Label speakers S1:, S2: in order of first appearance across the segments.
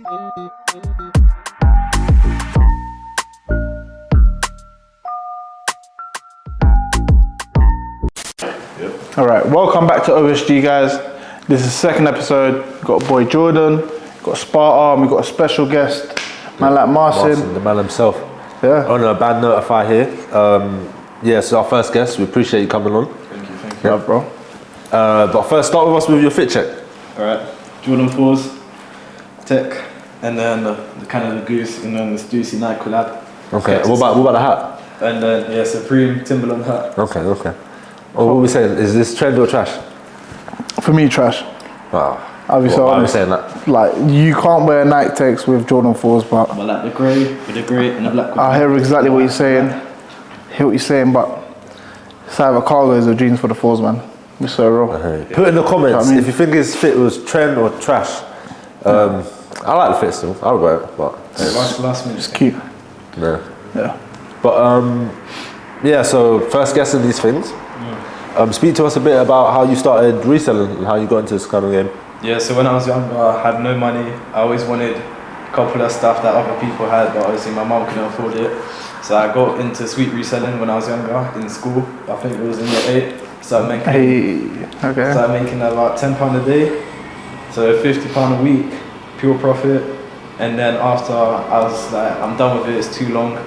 S1: All right, welcome back to OSG, guys. This is the second episode. We've got a boy Jordan, we've got Sparta, we've got a special guest, man like Marcin.
S2: The man himself.
S1: Yeah.
S2: On a bad notify here. Yeah, so our first guest. We appreciate you coming on.
S3: Thank you.
S1: Yeah, bro.
S2: But first, start with us with your fit check.
S3: All right, Jordan 4s, Tech, and then the Canada Goose, and then this juicy Nike collab.
S2: Okay. What about the hat?
S3: And then Supreme Timberland hat.
S2: Okay. What are we saying? Is this trend or trash?
S1: For me, trash.
S2: Wow.
S1: I'll be so
S2: Why are we
S1: honest.
S2: saying that?
S1: Like, you can't wear Nike Techs with Jordan 4s, but
S3: I like the grey with the grey and the black.
S1: I hear exactly what you're saying. Hear what you're saying, but it's either cargos or jeans for the 4s, man. We're so raw.
S2: Put in the comments
S1: I mean,
S2: if you think his fit was trend or trash. I like the fit still. I'll wear it, but
S3: Last minute.
S1: It's cute.
S2: no.
S1: Yeah.
S2: But yeah. So first guess in these things. Speak to us a bit about how you started reselling and how you got into this kind of game.
S3: Yeah, so when I was younger, I had no money. I always wanted a couple of stuff that other people had, but obviously my mum couldn't afford it. So I got into sweet reselling when I was younger in school. I think it was in year 8. Started making about £10 a day, so £50 a week, pure profit. And then after I was like, I'm done with it, it's too long.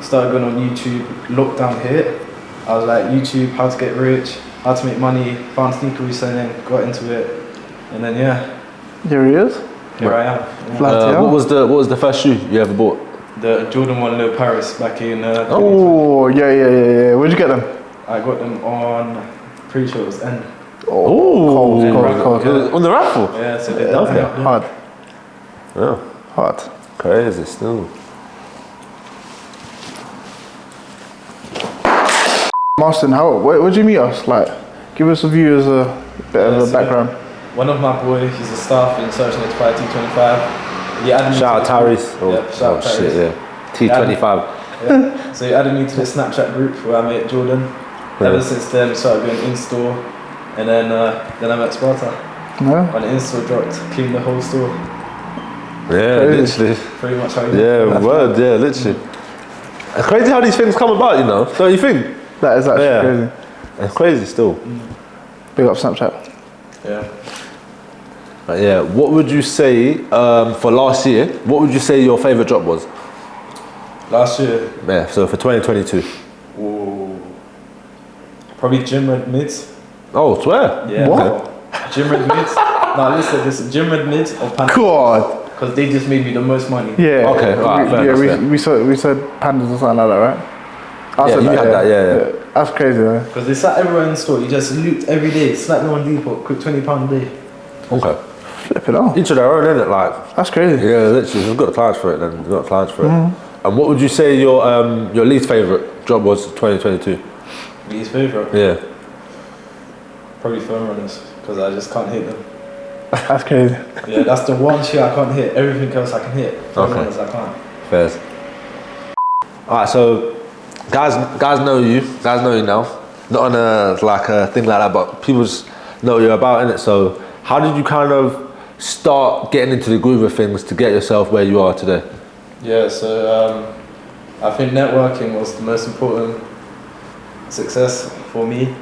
S3: Started going on YouTube, lockdown hit. I was like, YouTube, how to get rich, how to make money, found sneaker reselling, got into it. And then
S1: Here he is.
S3: here I am. Yeah.
S1: Flat
S2: What was the first shoe you ever bought?
S3: The Jordan 1 Low Paris back in
S1: Oh, yeah. Where'd you get them?
S3: I got them on, pretty sure it was N.
S1: Cold.
S2: On the raffle?
S3: Yeah, so they done it.
S1: Hard.
S2: Yeah.
S1: Hard.
S2: Crazy still.
S1: Marcin, where'd you meet us? Like, give us a view as a bit of a background.
S3: One of my boys, he's a staff in Search Notify T25. He added me
S2: Shout out Tyrese.
S3: Shout out
S2: Shit,
S3: Tyrese.
S2: yeah. T25.
S3: Yeah. So he added me to the Snapchat group where I met Jordan. Ever since then, we started doing Instore, and then I met Sparta.
S1: No?
S3: When the Instore dropped, cleaned the whole store.
S2: Yeah, literally.
S3: Pretty much how you
S2: Yeah, word, yeah, literally. It's crazy how these things come about, you know, don't you think?
S1: That is actually crazy.
S2: It's crazy still.
S1: Big up Snapchat.
S3: Yeah.
S2: But yeah, what would you say for last year? What would you say your favorite drop was?
S3: Last year,
S2: Yeah, so for 2022.
S3: probably Gym Red Mids.
S2: Oh, swear?
S3: Yeah.
S1: What?
S3: Gym Red Mids. No, listen, Gym Red Mids or Pandas.
S1: God.
S3: Because they just made me the most money.
S1: Yeah.
S2: Okay, right, fair enough,
S1: we said pandas or something like that, right? I
S2: Yeah,
S1: said
S2: you had that, yeah.
S1: That's crazy, though.
S3: Because they sat everywhere in the store. You just loot every day. Slap them on Depot. Quick £20 a day.
S2: Okay.
S1: Flip it off.
S2: Each of their own, innit? Like,
S1: That's crazy.
S2: yeah, literally, we've got clients for it then. We've got clients for it. And what would you say your least favorite job was 2022?
S3: Least favourite?
S2: Yeah.
S3: Probably foam runners. Because I just can't hit them.
S1: That's crazy.
S3: Yeah, that's the one shoe I can't hit. Everything else I can hit. Foam
S2: Okay.
S3: runners I can't.
S2: Fairs. Alright, so guys know you now. Not on a thing like that, but people just know what you're about, innit? So how did you kind of start getting into the groove of things to get yourself where you are today?
S3: Yeah, so I think networking was the most important success for me.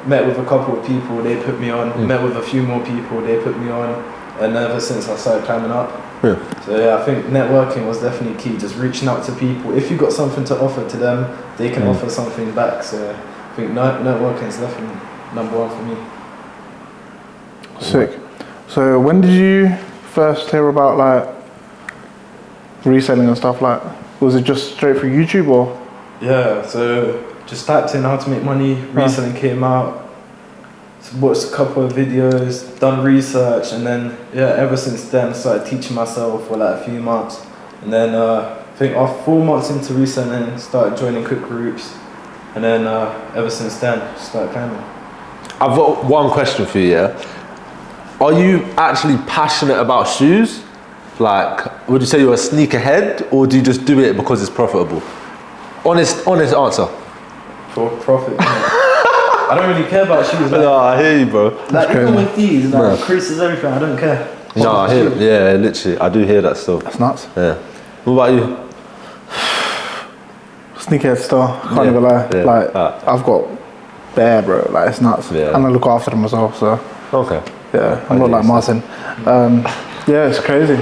S3: Met with a couple of people, they put me on. Met with a few more people, they put me on. And ever since I started climbing up.
S2: Yeah.
S3: So yeah, I think networking was definitely key. Just reaching out to people. If you got something to offer to them, they can offer something back. So I think networking is definitely number one for me.
S1: Sick. So when did you first hear about like reselling and stuff like? Was it just straight through YouTube or?
S3: Yeah, so just typed in how to make money, reselling came out, watched a couple of videos, done research, and then ever since then started teaching myself for like a few months. And then I think after 4 months into reselling, started joining quick groups, and then ever since then, started climbing.
S2: I've got one question for you, yeah? Are you actually passionate about shoes? Like, would you say you're a sneakerhead, or do you just do it because it's profitable? Honest answer.
S3: For profit. I don't really care about shoes. Like,
S2: No, I hear you, bro.
S3: like even with these, like creases, everything, I don't care.
S2: No, I hear. Yeah, literally, I do hear that still.
S1: That's nuts.
S2: Yeah. What about you?
S1: Sneakerhead store, can't
S2: Yeah,
S1: even lie.
S2: yeah.
S1: Like, I've got bare, bro. Like, it's nuts.
S2: Yeah.
S1: And I look after them as well, so.
S2: Okay.
S1: Yeah, I'm not like Martin. Yeah, it's crazy.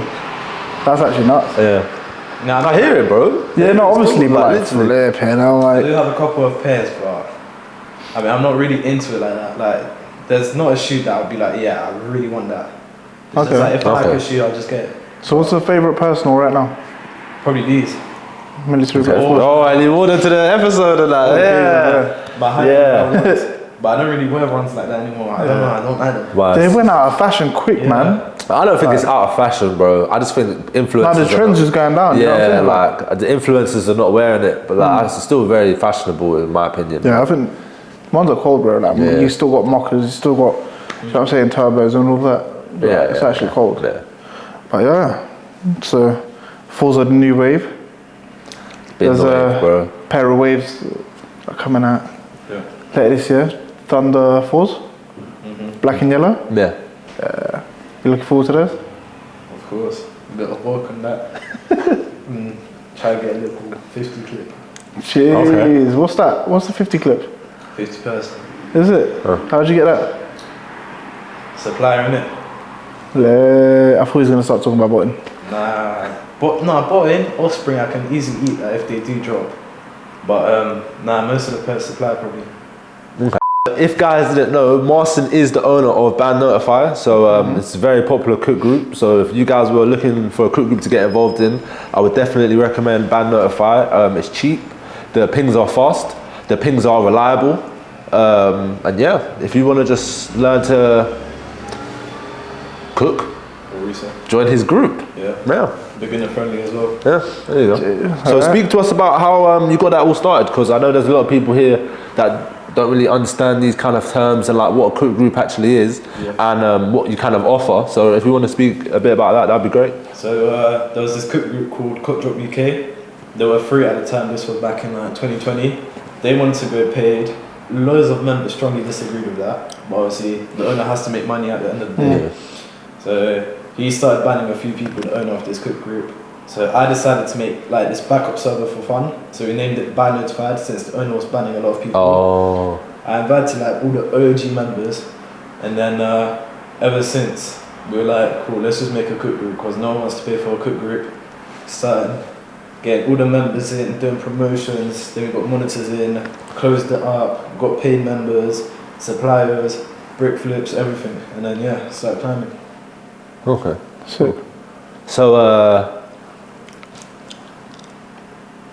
S1: That's actually nuts.
S2: Yeah.
S3: Nah,
S2: I hear it, bro.
S1: Yeah, no, obviously, but like,
S2: literally.
S1: flip, you know,
S3: I do
S1: like.
S3: have a couple of pairs, but I mean, I'm not really into it like that. Like, there's not a shoe that I'd be like, yeah, I really want that. It's
S1: Okay.
S3: just like, if I like
S2: Okay.
S3: a shoe, I'll just get it.
S1: So, what's your favorite personal right now?
S3: Probably these.
S1: Military
S3: Okay.
S1: Force.
S2: Oh, I need more to the episode of that. Yeah.
S3: But I
S2: Yeah.
S3: ones, but I don't really wear ones like that anymore. I don't know. I don't like them.
S2: Why?
S1: They went out of fashion quick,
S3: Yeah.
S1: man.
S2: I don't think it's out of fashion, bro. I just think influencers.
S1: Now the trend's just going down. you know what I'm
S2: Yeah,
S1: saying?
S2: like the influencers are not wearing it, but like it's still very fashionable in my opinion.
S1: Yeah, I think ones are cold, bro. Like,
S2: Yeah.
S1: you still got mockers, you still got, you know what I'm saying, turbos and all that.
S2: Yeah,
S1: Like, it's actually cold.
S2: Yeah.
S1: But yeah, so falls are the new wave.
S2: Bit
S1: There's
S2: annoying,
S1: a
S2: bro.
S1: pair of waves are coming out
S3: Yeah.
S1: later this year. Thunder Falls, black and yellow.
S2: Yeah.
S1: You looking forward to those?
S3: Of course. A bit of work on that. Try to get a little 50 clip.
S1: Jeez,
S2: Okay.
S1: what's that? What's the 50 clip?
S3: 50%.
S1: Is it? How'd you get that?
S3: Supplier, innit?
S1: I thought he was gonna start talking about botting.
S3: Nah. But no, botting, Offspring, I can easily eat that if they do drop. But nah, most of the per supply probably.
S2: If guys didn't know, Marcin is the owner of Band Notify, so it's a very popular cook group. So if you guys were looking for a cook group to get involved in, I would definitely recommend Band Notify. It's cheap, the pings are fast, the pings are reliable, and yeah, if you want to just learn to cook,
S3: What we say?
S2: join his group.
S3: Yeah.
S2: Yeah.
S3: Beginner friendly as well.
S2: Yeah, there you go. So speak to us about how you got that all started, because I know there's a lot of people here that don't really understand these kind of terms and like what a cook group actually is and what you kind of offer. So if you want to speak a bit about that, that'd be great.
S3: So there was this cook group called Cook Drop UK. They were free at the time. This was back in 2020. They wanted to go paid. Loads of members strongly disagreed with that. But obviously the owner has to make money at the end of the day. So he started banning a few people, the owner of this cook group. So I decided to make like this backup server for fun. So we named it Ban Notified since the owner was banning a lot of people.
S2: Oh.
S3: I invited like all the OG members, and then ever since we were like, cool, let's just make a cook group because no one wants to pay for a cook group. Started getting all the members in, doing promotions. Then we got monitors in, closed it up, got paid members, suppliers, brick flips, everything, and then yeah, started climbing.
S2: Okay.
S1: Sick.
S2: So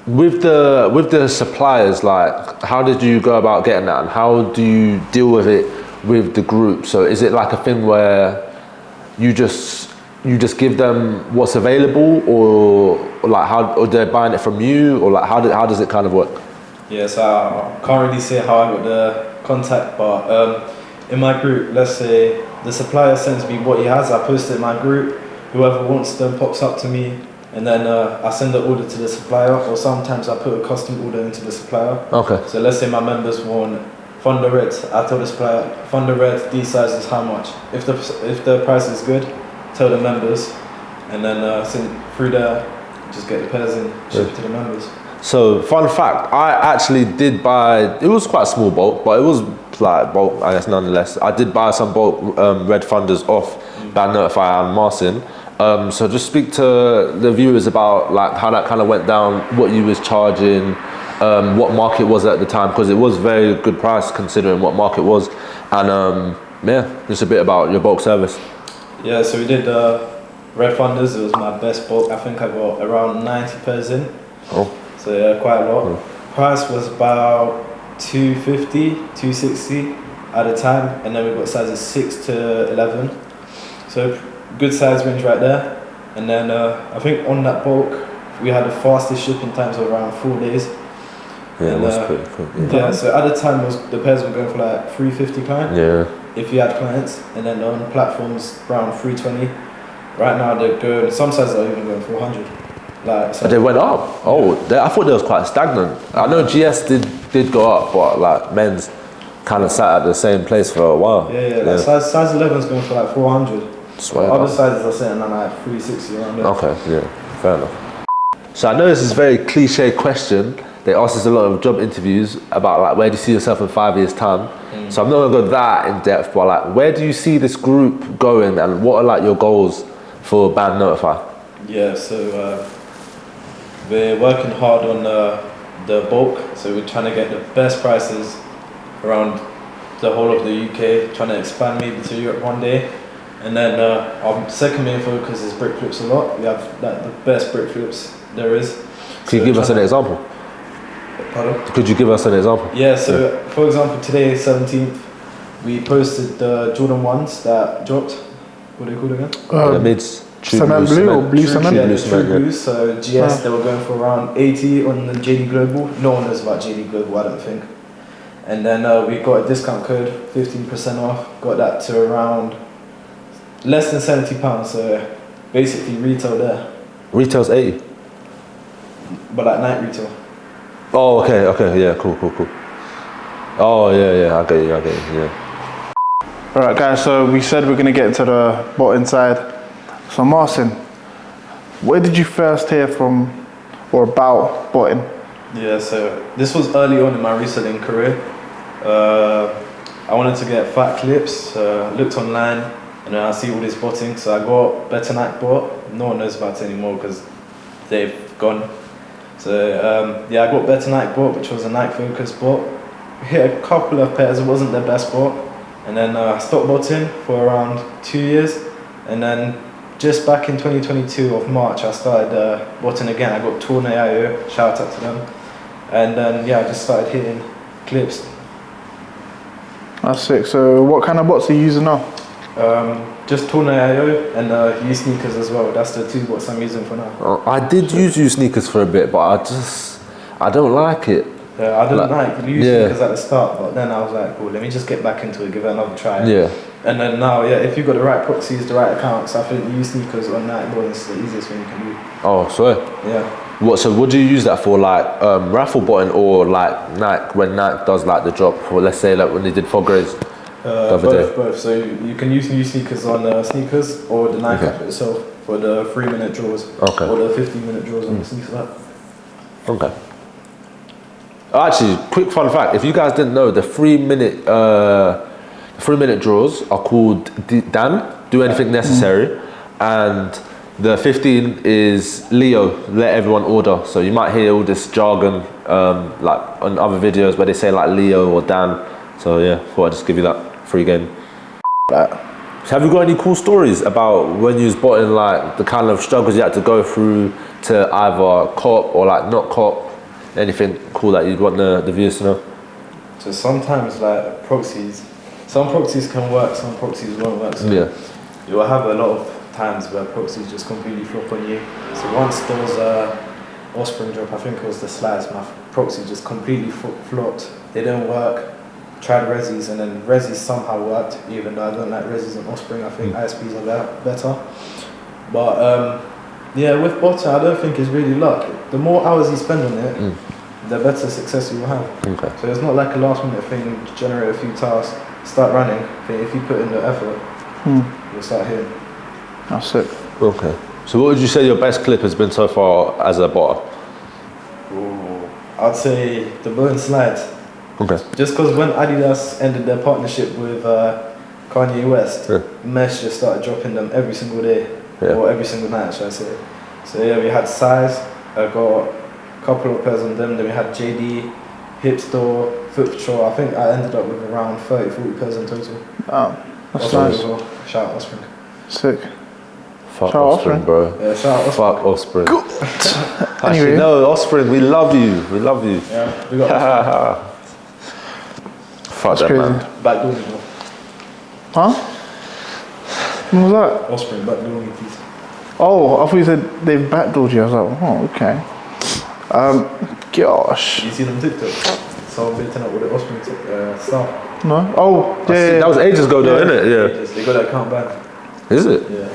S2: with the suppliers, like how did you go about getting that, and how do you deal with it with the group? So is it like a thing where you just give them what's available, or like how, or they're buying it from you, or like how does it kind of work?
S3: Yeah, so I can't really say how I got the contact, but in my group, let's say the supplier sends me what he has, I post it in my group, whoever wants them pops up to me, and then I send the order to the supplier, or sometimes I put a custom order into the supplier.
S2: Okay.
S3: So let's say my members want Thunder Red, I tell the supplier, Thunder Red, these sizes how much. If the price is good, tell the members, and then send through there, just get the pairs in, ship it to the members.
S2: So fun fact, I actually did buy, it was quite a small bulk, but it was like bulk, I guess nonetheless. I did buy some bulk Red Thunders off Band Notify and Marcin. So just speak to the viewers about like how that kind of went down, what you was charging, what market was at the time, because it was very good price considering what market was, and yeah, just a bit about your bulk service.
S3: Yeah, so we did Red Thunders, it was my best bulk. I think I got around 90 pairs in.
S2: Oh.
S3: So yeah, quite a lot. Price was about 250, 260 at the time, and then we got sizes 6 to 11. So good size range right there. And then I think on that bulk, we had the fastest shipping times of around 4 days.
S2: Yeah,
S3: and,
S2: it was pretty cool.
S3: Yeah, so at the time the pairs were going for like 350 client.
S2: Yeah.
S3: If you had clients, and then on platforms around 320. Right now they're going, some sizes are even going 400. Like, so
S2: They went up. Oh, I thought they was quite stagnant. I know GS did go up, but like men's kind of sat at the same place for a while.
S3: yeah, like size 11 is going for like 400.
S2: Swear.
S3: Other sizes are sitting on like 360 around there.
S2: Okay, yeah, fair enough. So I know this is a very cliche question. They ask us a lot of job interviews about like where do you see yourself in 5 years' time. So I'm not gonna go that in depth, but like where do you see this group going, and what are like your goals for Band Notify?
S3: Yeah, so we're working hard on the bulk. So we're trying to get the best prices around the whole of the UK, trying to expand maybe to Europe one day. And then our second main focus is brick flips a lot. We have like the best brick flips there is.
S2: Could you give us an example?
S3: Pardon?
S2: Could you give us an example?
S3: Yeah, so for example, today, 17th, we posted the Jordan 1s that dropped. What are they called again?
S2: The mids.
S1: Cement blue or blue cement?
S3: Yeah,
S2: Blue
S3: the
S2: cement,
S3: true
S2: yeah.
S3: blues. So GS, they were going for around 80 on the JD Global. No one knows about JD Global, I don't think. And then we got a discount code, 15% off. Got that to around less than £70. So basically retail there,
S2: Retail's 80.
S3: but like night retail.
S2: Oh, okay, yeah, cool. Oh, yeah, I get you, yeah.
S1: Alright guys, so we said we're going to get into the bot inside. So Marcin, where did you first hear from or about botting?
S3: Yeah, so this was early on in my reselling career. I wanted to get fat clips, looked online, and then I see all this botting, so I got Better Nike bot. No one knows about it anymore because they've gone. So yeah, I got Better Nike bot, which was a Nike focused bot. Hit a couple of pairs, it wasn't the best bot. And then I stopped botting for around 2 years. And then just back in 2022 of March, I started botting again. I got Torn AIO, shout out to them. And then yeah, I just started hitting clips.
S1: That's sick. So what kind of bots are you using now?
S3: Just Torn AIO and U-Sneakers as well. That's the two bots I'm using for now.
S2: I did use U-Sneakers for a bit, but I don't like it.
S3: I didn't like U-Sneakers at the start, but then I was like, cool, let me just get back into it, give it another try.
S2: Yeah.
S3: And then now, yeah, if you've got the right proxies, the right accounts, I think U-Sneakers on Nike board is the easiest thing you can do.
S2: Oh, swear.
S3: Yeah.
S2: So what do you use that for, like raffle botting or like Nike, when Nike does like the drop, or let's say like when they did Fog Rays the other day?
S3: Both. So you can use U-Sneakers on sneakers or the Nike app itself for the 3-minute draws.
S2: Okay.
S3: Or the 15-minute draws on the sneakers app.
S2: Okay. Actually, quick fun fact: if you guys didn't know, the 3-minute draws are called Do Anything Necessary, and the 15 is Leo, let everyone order. So you might hear all this jargon like on other videos where they say like Leo or Dan. So yeah, thought I'd just give you that free game. So have you got any cool stories about when you was botting, like the kind of struggles you had to go through to either cop or like not cop? Anything cool that you'd want the viewers to know?
S3: So sometimes like proxies, some proxies can work, some proxies won't work. So
S2: Yeah.
S3: you'll have a lot of times where proxies just completely flop on you. So once there was a Offspring drop, I think it was the slides, my proxy just completely flopped. They didn't work. Tried Resis, and then Resis somehow worked, even though I don't like Resis and Offspring. I think ISPs are better. But yeah, with botting, I don't think it's really luck. The more hours you spend on it, the better success you will have.
S2: Okay.
S3: So it's not like a last minute thing, generate a few tasks, start running. I think if you put in the effort, you'll start hitting.
S1: That's sick.
S2: Okay. So what would you say your best clip has been so far as a botter?
S3: Ooh, I'd say the Bone Slides.
S2: Okay.
S3: Just because when Adidas ended their partnership with Kanye West, Mesh just started dropping them every single day, or every single night, should I say. So yeah, we had Size, I got a couple of pairs on them, then we had JD, Hipstore, Foot Patrol. I think I ended up with around 30-40 pairs in total.
S1: Oh, that's
S3: Offspring
S1: nice.
S3: as well. Shout out Offspring.
S1: Sick.
S2: Fuck
S1: Shout out
S2: Offspring, bro.
S3: Yeah, shout out Offspring.
S2: Fuck Offspring. Actually,
S1: Anyway.
S2: no, Offspring, we love you. We love you.
S3: Yeah, we got Offspring.
S2: Fuck that,
S1: crazy.
S2: man.
S3: Backdoor me, bro.
S1: Huh? What was that?
S3: Offspring, backdoor me, please.
S1: Oh, I thought you said they've backdoored you. I was like, oh, okay. Gosh.
S3: You see them TikTok? Someone beating up with the Offspring stuff.
S1: No? Oh, yeah.
S2: That was ages ago, though, innit? Yeah.
S3: They got that account banned.
S2: Is it?
S3: Yeah.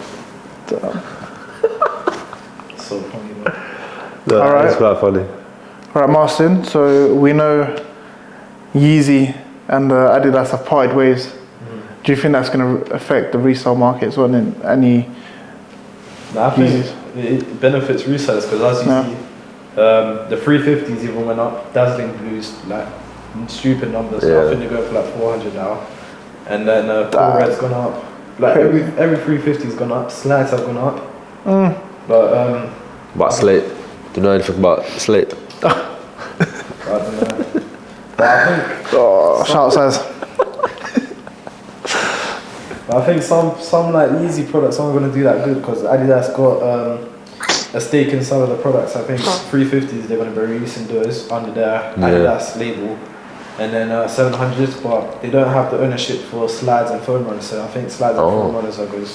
S3: So funny, bro.
S2: No,
S1: Alright.
S2: it's quite funny.
S1: Right, Marcin. So we know Yeezy and Adidas have parted ways. Do you think that's going to affect the resale markets or any?
S3: I think it benefits resellers because as you see, the 350s even went up, dazzling blues, like stupid numbers. I think they're going for like 400 now. And then Core Red's gone up. Like every 350's gone up, slides have gone up. But
S2: Slate? Do you know anything about Slate?
S3: I don't know. But I think
S1: shout size.
S3: But I think some like Yeezy products aren't going to do that good because Adidas got a stake in some of the products. I think 350s they're going to be releasing those under their Adidas label, and then 700s, but they don't have the ownership for slides and foam runners. So I think slides and foam runners are good.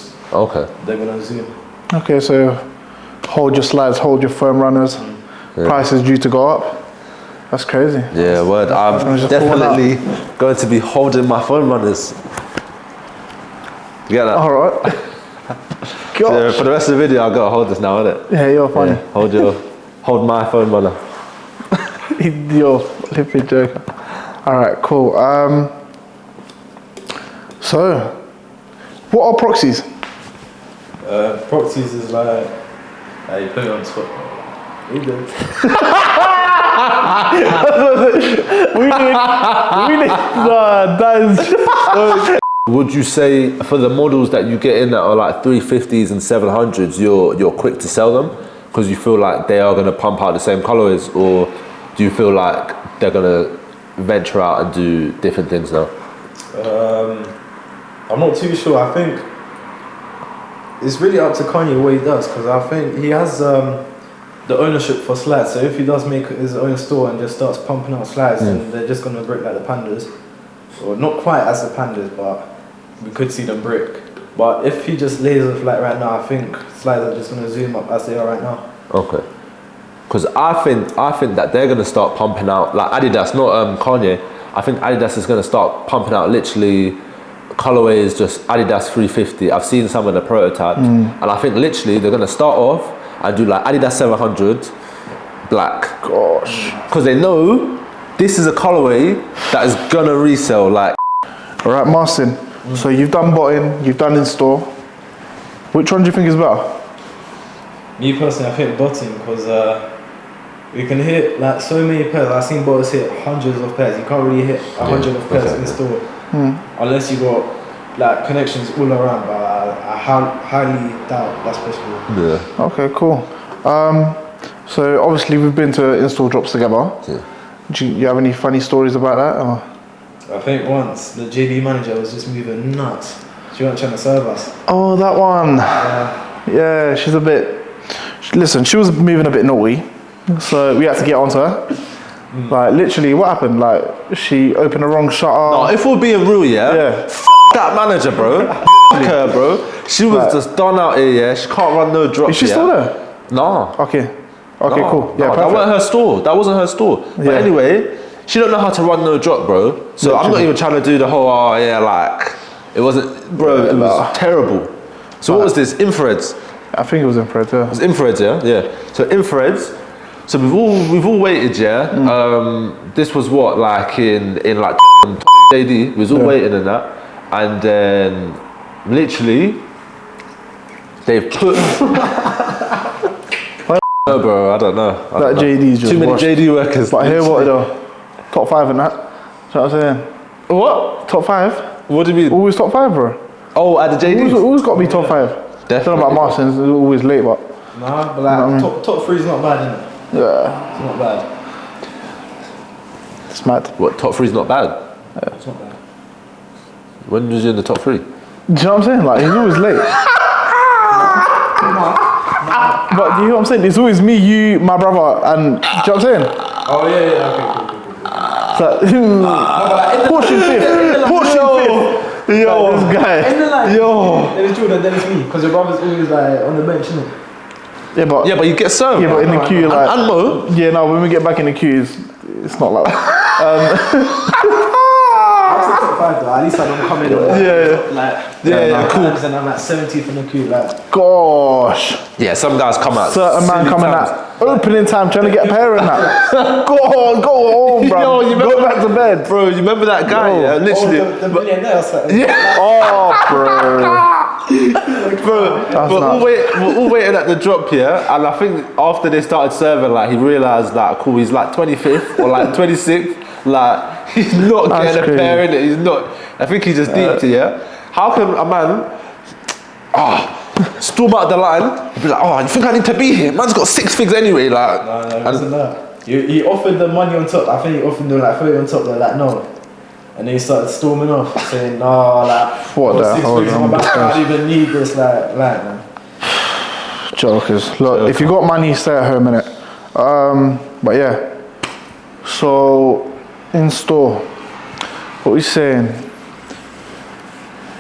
S3: They're going to zoom.
S1: Okay, so hold your slides, hold your foam runners. Price is due to go up. That's crazy.
S2: Yeah, word. I'm definitely going to be holding my foam runners. You get that?
S1: All right.
S2: So for the rest of the video, I've got to hold this now, innit?
S1: Yeah, you're funny.
S2: Yeah, hold my phone runner.
S1: You're flipping joker. All right, cool. So, what are proxies?
S3: Proxies is like, you put it on the spot. You do.
S1: That is.
S2: Would you say for the models that you get in that are like 350s and 700s, you're quick to sell them because you feel like they are going to pump out the same colorways, or do you feel like they're going to venture out and do different things now?
S3: I'm not too sure. I think it's really up to Kanye what he does because I think he has the ownership for slides. So if he does make his own store and just starts pumping out slides, then they're just going to break like the pandas. Or not quite as the pandas, but we could see them break. But if he just lays off like right now, I think slides are just going to zoom up as they are right now.
S2: Okay. Because I think that they're going to start pumping out, like Adidas, not Kanye. I think Adidas is going to start pumping out literally colorways, just Adidas 350. I've seen some of the prototypes. And I think literally they're going to start off and do like Adidas 700 black.
S1: Gosh.
S2: Because they know this is a colorway that is gonna resell. Like,
S1: all right, Marcin. So you've done botting, you've done Instore. Which one do you think is better?
S3: Me personally, I think botting because we can hit like so many pairs. I've seen botters hit hundreds of pairs. You can't really hit 100 of pairs in store unless you got like connections all around. But I highly doubt that's possible.
S2: yeah.
S1: Okay, cool. So obviously we've been to Instore drops together.
S2: Yeah.
S1: Do you have any funny stories about that? Or?
S3: I think once the JD manager was just moving nuts. She wasn't trying to serve us.
S1: Oh, that one. Yeah, she's a bit. Listen, she was moving a bit naughty, so we had to get onto her. Like literally, what happened? Like she opened the wrong shutter.
S2: No, if we're being real, f that manager, bro. F her, bro. She was just done out here. Yeah, she can't run no drops.
S1: Is she still there?
S2: Nah.
S1: Okay. Okay, cool. Yeah,
S2: that wasn't her store. That wasn't her store. But anyway, she don't know how to run no drop, bro. So I'm not even trying to do the whole, like, it wasn't, bro, it was terrible. So what was this? Infrareds?
S1: I think it was infrared, yeah.
S2: It was infrareds, yeah? Yeah. So infrareds. So we've all waited, yeah? This was what, like in like JD, we was all waiting in that. And then, literally, they've put... No, bro, I don't know.
S1: That JD's just
S2: too many
S1: washed.
S2: JD workers.
S1: But I hear what though? Top 5 in that. Do you know what I'm saying?
S2: What?
S1: Top 5?
S2: What do you mean?
S1: Always top 5, bro.
S2: Oh, at the JD?
S1: Always got to be top 5.
S2: Definitely.
S1: I don't know about Martin, it's always late, but.
S3: Nah, but like, top 3 is not bad, isn't it?
S1: Yeah.
S3: It's not bad.
S1: It's mad.
S2: What, top 3 is not bad?
S3: Yeah. It's not bad.
S2: When was you in the top 3?
S1: Do you know what I'm saying? Like, he's always late. But do you know what I'm saying? It's always me, you, my brother, and do you know what I'm saying?
S3: Oh yeah, okay, cool.
S1: So, Portion 5th. Portion 5th. Yo, this guy.
S3: In the line.
S1: Yo.
S3: Then it's true that then it's me, because your brother's always like on the bench, isn't it?
S1: Yeah, but
S2: you get served.
S1: Yeah, but in the queue, like.
S2: And Mo.
S1: Yeah, no, when we get back in the queue, it's not like that.
S3: 5 though. At least I don't come in cool. And I'm like 70th in the queue. Like,
S1: Gosh.
S2: Yeah, some guys come out.
S1: Certain man
S2: silly
S1: coming
S2: times.
S1: at opening time trying to get a pair in that. Go on, go home, bro.
S2: Yo, you
S1: go
S2: remember-
S1: back to bed.
S2: Bro, you remember that guy?
S1: Yo.
S2: Yeah, literally.
S3: the millionaire. I was like,
S1: Oh, bro.
S2: Bro, we're all waiting at the drop here, and I think after they started serving, like he realised that cool, he's like 25th or like 26th, like he's not
S1: That's
S2: getting a
S1: crazy.
S2: pair in it. He's not. I think he just deeped it. Yeah. How can a man storm out the line? Be like, oh, you think I need to be here? Man's got 6 figs anyway. Like,
S3: no, it wasn't that. He offered the money on top. I think he offered them like 30 on top. They're like, no. And then he started storming off, saying, no, like,
S1: What the hell?
S3: I don't even need this, like, man.
S1: Jokers. Look, if you got money, stay at home, innit? But yeah. So, in store, what we saying?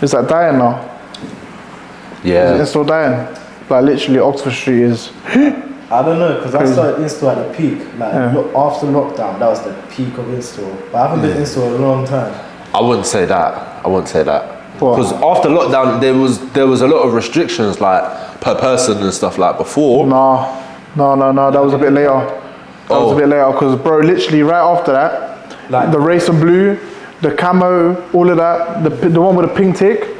S1: Is that dying now?
S2: yeah.
S1: Is in-store dying? Like literally Oxford Street is...
S3: I don't know, because I started Instore at the peak. Like, after lockdown, that was the peak of Instore. But I haven't been Instore in a long time.
S2: I wouldn't say that.
S1: What?
S2: Because after lockdown, there was a lot of restrictions, like per person and stuff like before.
S1: No, that was a bit later. That was a bit later, because bro, literally right after that,
S3: Like-
S1: the racer blue, the camo, all of that, the one with the pink tick,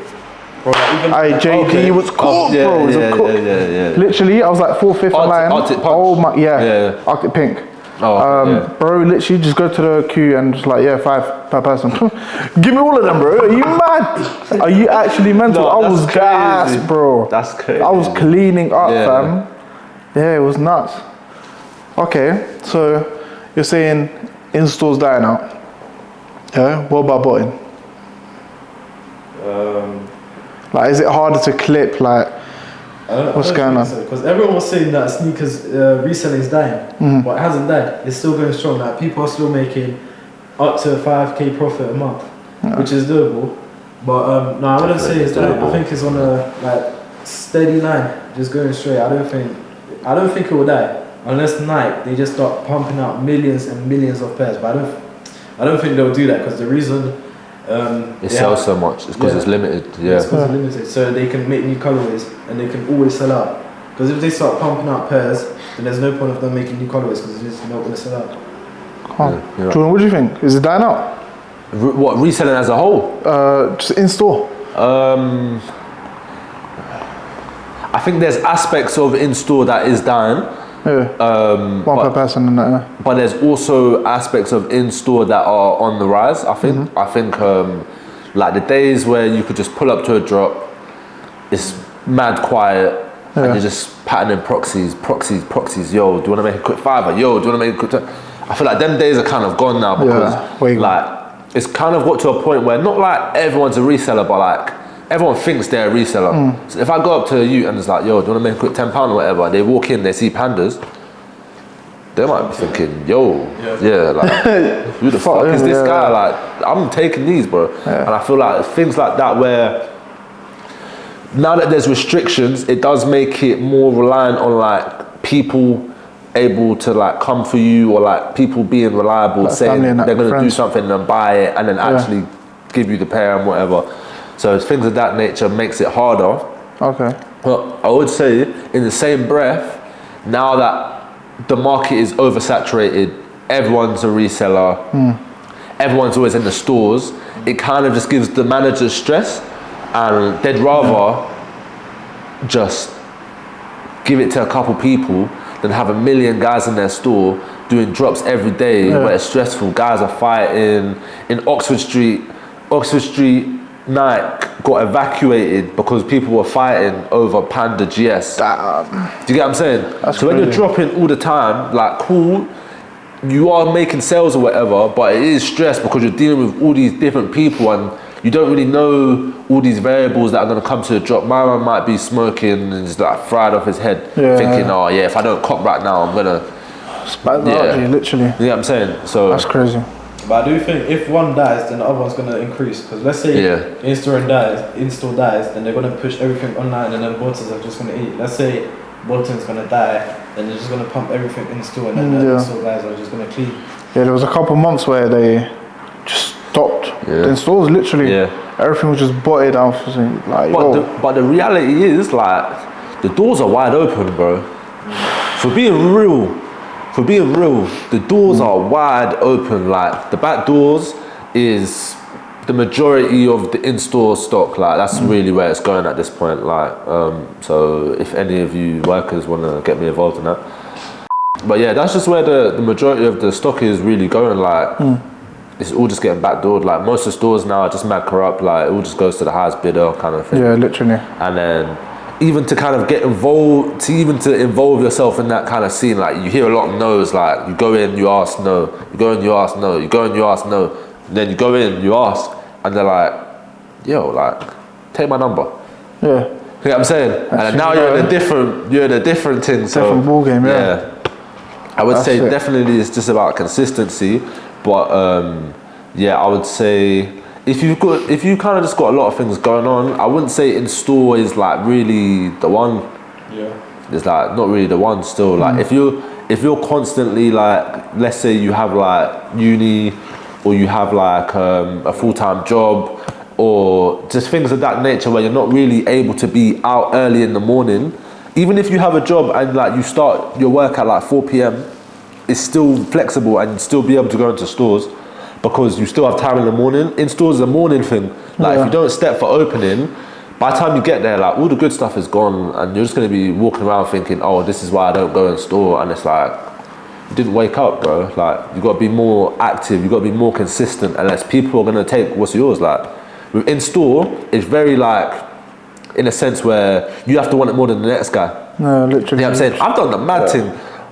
S3: Bro, like, even
S1: JD was cooked,
S2: yeah,
S1: bro. It was
S2: yeah,
S1: cooked.
S2: yeah.
S1: Literally, I was like 4th, 5th in line.
S2: Arctic Punch.
S1: Oh my,
S2: Yeah.
S1: Arctic Pink.
S2: Oh, yeah.
S1: Bro, literally just go to the queue and just like, 5 per person. Give me all of them, bro. Are you mad? Are you actually mental?
S2: No,
S1: I was
S2: that's
S1: gassed,
S2: crazy.
S1: bro.
S2: That's crazy.
S1: I was cleaning up,
S2: Yeah.
S1: fam. Yeah, it was nuts. Okay, so you're saying in-store's dying out. Yeah, what about botting? Like, is it harder to clip? Like, what's going on?
S3: Because everyone was saying that sneakers reselling is dying, but it hasn't died. It's still going strong. Like, people are still making up to 5k profit a month, which is doable. But no, I wouldn't say it's dying. I think it's on a like steady line, just going straight. I don't think it will die unless Nike they just start pumping out millions and millions of pairs. But I don't think they'll do that, because the reason
S2: It sells so much. It's because it's limited. Yeah.
S3: it's because it's limited, so they can make new colorways and they can always sell out. Because if they start pumping out pairs, then there's no point of them making new colorways, because it's just not going to sell out.
S2: Yeah.
S1: Jordan, what do you think? Is it dying out?
S2: What, reselling as a whole?
S1: Just in-store.
S2: I think there's aspects of in-store that is dying.
S1: Yeah. One per person and that.
S2: But there's also aspects of in-store that are on the rise, I think. I think like the days where you could just pull up to a drop, it's mad quiet, and you're just patterning proxies. Yo, do you want to make a quick fiver? Yo, do you want to make a quick I feel like them days are kind of gone now, because like it's kind of got to a point where not like everyone's a reseller, but like everyone thinks they're a reseller. So if I go up to you and it's like, yo, do you want to make a quick £10 or whatever? They walk in, they see pandas. They might be thinking, yo, like, who the fuck is this guy? Like, I'm taking these, bro. And I feel like things like that, where now that there's restrictions, it does make it more reliant on like people able to like come for you, or like people being reliable,
S1: like
S2: saying they're going to do
S1: friends.
S2: something and buy it and then actually give you the pair and whatever. So things of that nature makes it harder.
S1: Okay.
S2: But I would say, in the same breath, now that the market is oversaturated, everyone's a reseller, everyone's always in the stores, it kind of just gives the managers stress, and they'd rather just give it to a couple people than have a million guys in their store doing drops every day where it's stressful. Guys are fighting. In Oxford Street, Nike got evacuated because people were fighting over Panda GS. Do you get what I'm saying?
S1: That's
S2: so when you're
S1: crazy.
S2: dropping all the time, like cool, you are making sales or whatever, but it is stress because you're dealing with all these different people and you don't really know all these variables that are going to come to the drop. My man might be smoking and just like fried off his head, thinking, oh yeah, if I don't cop right now, I'm going to...
S1: Literally.
S2: You know what I'm saying? So
S1: that's crazy.
S3: But I do think if one dies, then the other one's going to increase. Because let's say in-store dies, then they're going to push everything online, and then bottlers are just going to eat. Let's say Bolton's going to die, then they're just going to pump everything in-store, and then the in-store guys are just going to clean.
S1: Yeah, there was a couple months where they just stopped.
S2: Yeah.
S1: In stores, literally,
S2: Yeah.
S1: everything was just botted. I was thinking, like, yo,
S2: But the reality is, like, the doors are wide open, bro. For being real, the doors are wide open. Like, the back doors is the majority of the in-store stock. Like, that's really where it's going at this point. Like, so if any of you workers want to get me involved in that. But yeah, that's just where the majority of the stock is really going. Like, it's all just getting backdoored. Like, most of the stores now are just mad corrupt. Like, it all just goes to the highest bidder kind of thing.
S1: yeah, literally.
S2: And then even to kind of get involved, to involve yourself in that kind of scene, like, you hear a lot of no's. Like, you go in, you ask no, you go in, you ask no, you go in, you ask no, and then you go in, you ask, and they're like, yo, like, take my number.
S1: Yeah.
S2: You know what I'm saying? And now you're in a different thing. So,
S1: Different ball game, yeah.
S2: I would
S1: That's
S2: say
S1: it.
S2: definitely it's just about consistency, but yeah, I would say if you kind of just got a lot of things going on, I wouldn't say in-store is like really the one.
S3: Yeah.
S2: It's like not really the one still. Like if you're constantly, like, let's say you have like uni, or you have like a full-time job, or just things of that nature where you're not really able to be out early in the morning. Even if you have a job and like you start your work at like 4 p.m, it's still flexible and you still be able to go into stores because you still have time in the morning. In stores is a morning thing. Like, if you don't step for opening, by the time you get there, like, all the good stuff is gone and you're just gonna be walking around thinking, oh, this is why I don't go in store. And it's like, you didn't wake up, bro. Like, you gotta be more active, you gotta be more consistent, unless people are gonna take what's yours. Like, in store, it's very like, in a sense where you have to want it more than the next guy.
S1: No, literally.
S2: You know what I'm saying? I've done the mad thing.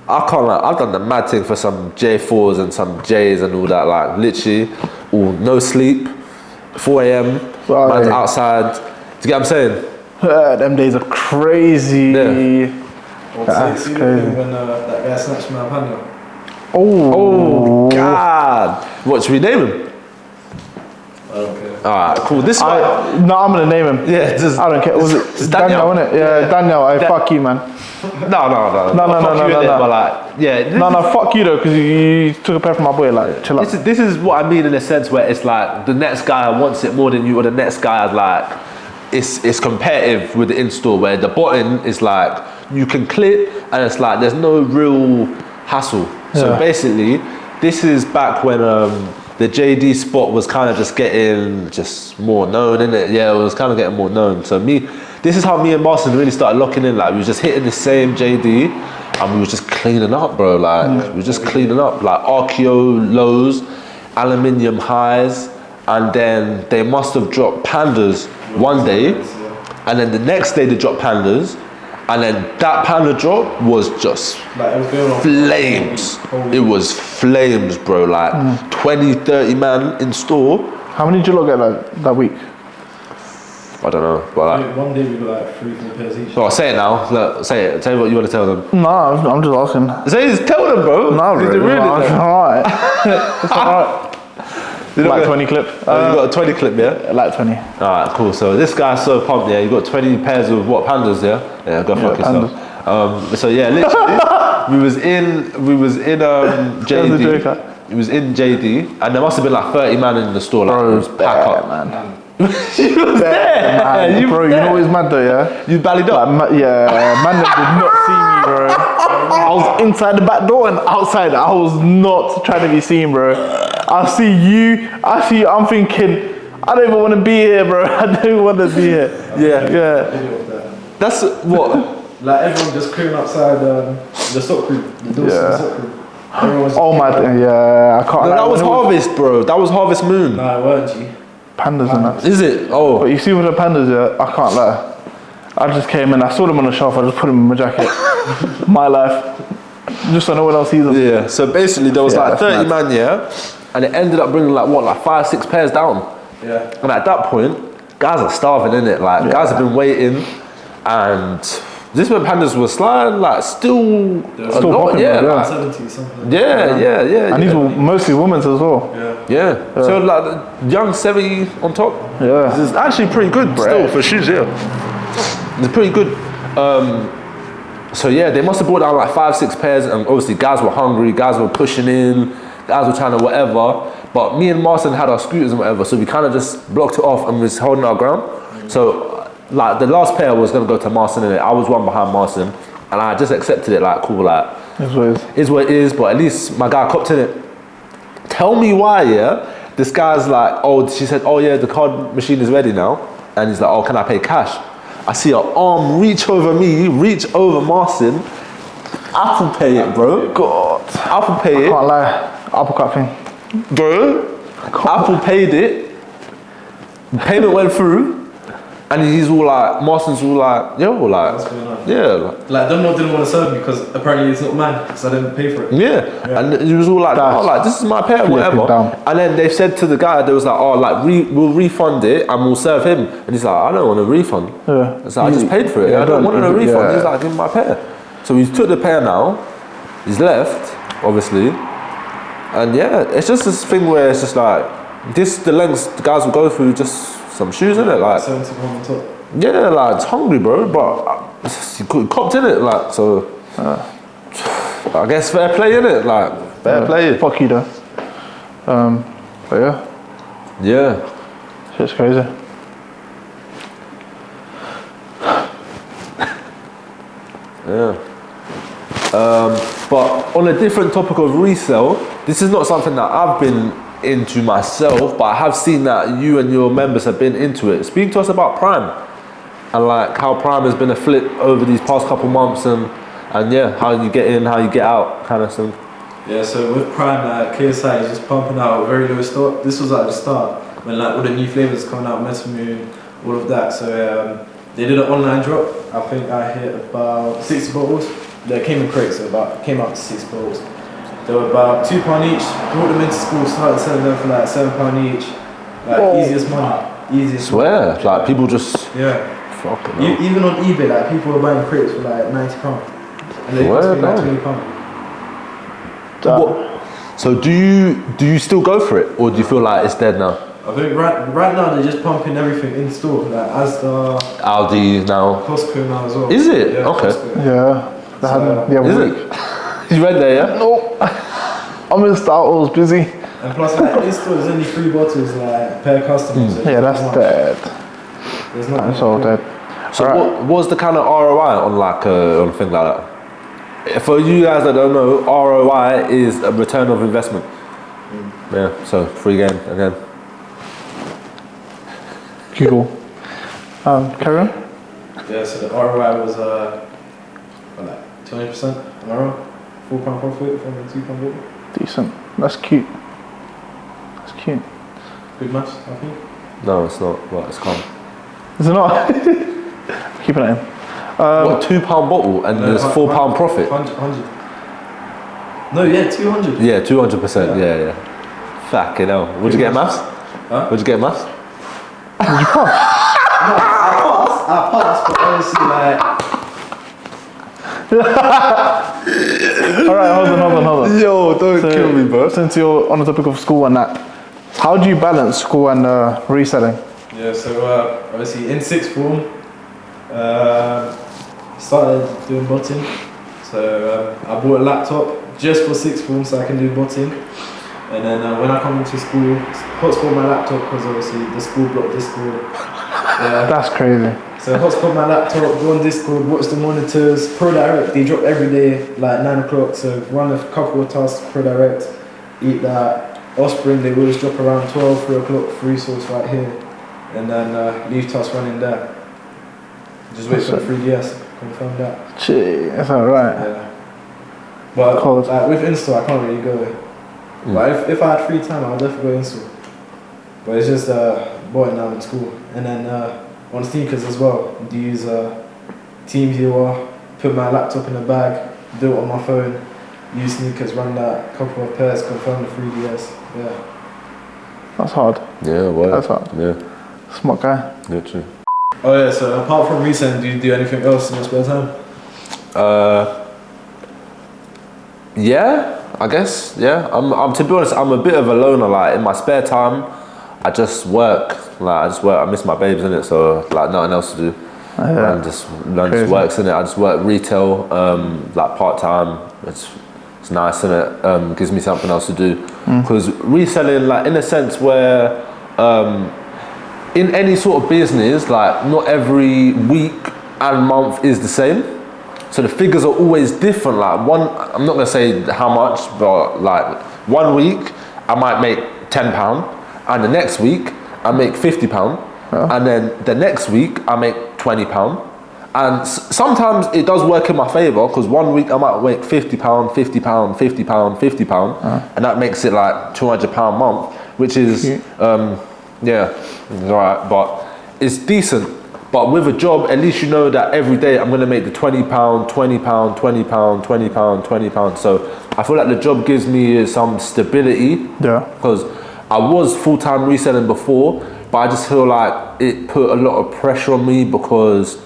S2: I can't lie, I've done the mad thing for some J4s and some Js and all that. Like, literally, all no sleep, 4 a.m,
S1: Right.
S2: man's outside. Do you get what I'm saying?
S1: Them days are crazy.
S2: Yeah.
S1: That's
S3: See the
S1: crazy.
S3: thing when that guy snatched my panda?
S2: Oh, God. What, should we name him?
S3: I don't care.
S2: Alright, cool. This one.
S1: No, I'm gonna name him.
S2: Yeah, just.
S1: I don't care. Was it
S2: Just
S1: Daniel,
S2: Daniel.
S1: wasn't it? Yeah, Daniel. Fuck you, man.
S2: No.
S1: No.
S2: But like, yeah.
S1: No, fuck you though, because you took a pair from my boy. Like, chill out.
S2: This is what I mean in a sense where it's like the next guy wants it more than you, or the next guy is like, it's competitive with the in-store where the button is like, you can click and it's like, there's no real hassle. So
S1: Yeah.
S2: basically, this is back when the JD spot was kind of just getting more known, innit? Yeah, it was kind of getting more known. So this is how me and Marston really started locking in. Like, we was just hitting the same JD and we was just cleaning up, bro. Like, we were just cleaning up, like RKO lows, aluminium highs, and then they must have dropped pandas one day, and then the next day they dropped pandas, and then that panda drop was just
S3: Like, it was going on.
S2: flames. It was flames, bro. Like 20, 30 man in store.
S1: How many did you lot get that week?
S2: I don't know, but like,
S3: One day we got like 3-4 pairs each.
S2: oh, say it now. Look, say it. Tell me what you want to tell them.
S1: No, I'm just asking.
S2: Tell them, bro.
S1: No,
S2: Is it
S1: really.
S2: really?
S1: It's alright. It's alright. Like 20 clip.
S2: You got a 20 clip, yeah?
S1: Like 20.
S2: Alright, cool. So this guy's so pumped, yeah. You got 20 pairs of what, pandas, yeah? Yeah, go fuck yourself. So yeah, literally, we was in JD. It was in JD, and there must have been like 30 man in the store. Like, it was pack up,
S1: man.
S2: You was there,
S1: Man, bro, you know what is mad though, yeah?
S2: You ballied up.
S1: Man did not see me, bro. I was inside the back door and outside. I was not trying to be seen, bro. I see you, I'm thinking, I don't even want to be here, bro. I don't even want to be here. Yeah.
S2: That's what.
S3: Like, everyone just queuing outside the stock room. The doors to the stock room. Everyone was
S1: Oh my, yeah, I can't.
S2: No,
S1: like,
S2: that was
S1: when it
S2: Harvest, bro. That was Harvest Moon.
S3: Nah, it weren't, G.
S1: Pandas and that.
S2: Is it? Oh.
S1: But you see with the pandas, yeah, I can't lie. I just came in, I saw them on the shelf, I just put them in my jacket. My life. Just so no one else sees them.
S2: Yeah, so basically there was
S1: Yeah,
S2: like
S1: that's
S2: 30 man, yeah, and it ended up bringing like 5-6 pairs down.
S3: Yeah.
S2: And at that point, guys are starving, innit? Like, guys have been waiting, and this when pandas were sliding, like, still
S1: still popping,
S2: yeah,
S1: bro, yeah.
S2: like,
S3: 70 something.
S2: yeah.
S1: And these were mostly women's as well.
S2: Yeah. So like the young 70 on top.
S1: Yeah.
S2: This is actually pretty good still for shoes, yeah. It's pretty good. So yeah, they must have brought down like 5-6 pairs, and obviously guys were hungry, guys were pushing in, guys were trying to whatever. But me and Marston had our scooters and whatever, so we kind of just blocked it off and was holding our ground. So like the last pair was gonna go to Marston in it. I was one behind Marston, and I just accepted it like cool, like is what it is. But at least my guy copped in it. Tell me why, yeah? This guy's like, oh, she said, oh yeah, the card machine is ready now, and he's like, oh, can I pay cash? I see her arm reach over me, reach over Marston. Apple Pay it, bro.
S1: God.
S2: Apple Pay it.
S1: Can't lie. Uppercut thing.
S2: Bro, Apple paid it, the payment went through, and he's all like, Marston's all like, yo, like,
S3: What's going on?
S2: yeah.
S3: Like, them didn't want to serve me because apparently it's not mine, because I didn't pay for it.
S2: Yeah, and he was all like, oh, like, this is my pair, whatever. And then they said to the guy, they was like, oh, like, we'll refund it and we'll serve him. And he's like, I don't want a refund.
S1: Yeah.
S2: It's like, I just paid for it. I don't want a refund.
S1: Yeah.
S2: He's like, give me my pair. So he took the pair now. He's left, obviously. And yeah, it's just this thing where it's just like, the lengths the guys will go through, just some shoes in it, like.
S3: 70 on top.
S2: Yeah, like, it's hungry, bro, but you copped in it, like, so. I guess fair play, innit? Like, fair play.
S1: Fuck you, though. But yeah,
S2: Yeah.
S1: shit's crazy.
S2: Yeah. But on a different topic of resale, this is not something that I've been into myself, but I have seen that you and your members have been into it. Speak to us about Prime and like how Prime has been a flip over these past couple months, and yeah, how you get in, how you get out, kind of thing.
S3: Yeah, so with Prime, KSI is just pumping out a very low stock. This was at the start when like all the new flavors coming out, Meta Moon, all of that. So they did an online drop. I think I hit about 60 bottles. They came in crates, so came out to 6 bottles. They were about £2 each. Brought them into school, started selling them for like £7 each. Like easiest money, easiest.
S2: Swear,
S3: money.
S2: like people just
S3: fucking even on eBay, like people were buying crates for like £90, and they cost me like £20.
S2: So do you still go for it, or do you feel like it's dead now?
S3: I think right now they're just pumping everything in store, like Asda,
S2: Aldi now.
S3: Costco now as well.
S2: Is it?
S3: Yeah,
S2: Okay.
S3: Costco.
S1: Yeah. They had the other
S2: Is
S1: week.
S2: it? You read there, yeah?
S1: No. I missed out, I was busy.
S3: And plus, like in store, there's only 3 bottles like per customer. So
S1: Yeah, that's dead.
S3: There's not
S1: That's all dead.
S2: So what was the kind of ROI on like on a thing like that? For you guys that don't know, ROI is a return of investment. Yeah, so free game again.
S1: Google. Carry on?
S3: Yeah, so the ROI was like 20%. Am I wrong? £4 profit from a £2 bottle.
S1: Decent. That's cute. That's cute.
S3: Good maths, I think.
S2: No, it's not. Well, it's calm.
S1: Is it not? Keeping it in.
S2: What, £2 bottle and there's £4 profit?
S3: 100. No, yeah, 200.
S2: Yeah, 200%. Yeah. Fucking hell. Would you get maths?
S3: Huh?
S2: Would you get maths?
S1: Did you pass?
S3: I passed, but obviously like.
S1: Alright, hold on.
S2: Yo, don't kill me, bro.
S1: Since you're on the topic of school and that, how do you balance school and reselling?
S3: Yeah, so obviously in 6th form, started doing botting. So I bought a laptop just for 6th form so I can do botting. And then when I come into school, hotspot my laptop because obviously the school blocked Discord.
S1: That's crazy.
S3: So hotspot my laptop, go on Discord, watch the monitors. ProDirect, they drop every day like 9 o'clock. So run a couple of tasks, ProDirect, eat that. Offspring, they always drop around 12, 3 o'clock, free source right here. And then leave tasks running there. Just wait for the 3DS, confirm that.
S1: Gee, that's alright.
S3: Yeah. But like, with Instore, I can't really go. But if I had free time, I'd definitely go Instore. But it's just bought it now in school. And then on sneakers as well, do use TeamViewer, put my laptop in a bag, do it on my phone, use sneakers, run that, couple of pairs, confirm the 3DS. Yeah.
S1: That's hard.
S2: Yeah, well.
S1: That's hard.
S2: Yeah.
S1: Smart guy.
S2: Yeah, true.
S3: Oh yeah, so apart from reselling, do you do anything else in your spare time?
S2: Yeah, I guess. Yeah, I'm to be honest, I'm a bit of a loner. Like in my spare time, I just work. Like I miss my babes in it, so like nothing else to do. And just works in it. I just work retail, like part time. It's it's nice, and it gives me something else to do. Because reselling, like in a sense where in any sort of business, like not every week and month is the same. So the figures are always different. Like I'm not gonna say how much, but like 1 week I might make £10, and the next week I make £50, and then the next week I make £20. And sometimes it does work in my favor, because 1 week I might make £50, £50, £50, £50, and that makes it like £200 a month, which is yeah, it's alright, but it's decent. But with a job, at least you know that every day I'm gonna make the £20, £20, £20, £20, £20. So I feel like the job gives me some stability.
S1: Yeah.
S2: Because I was full-time reselling before, but I just feel like it put a lot of pressure on me, because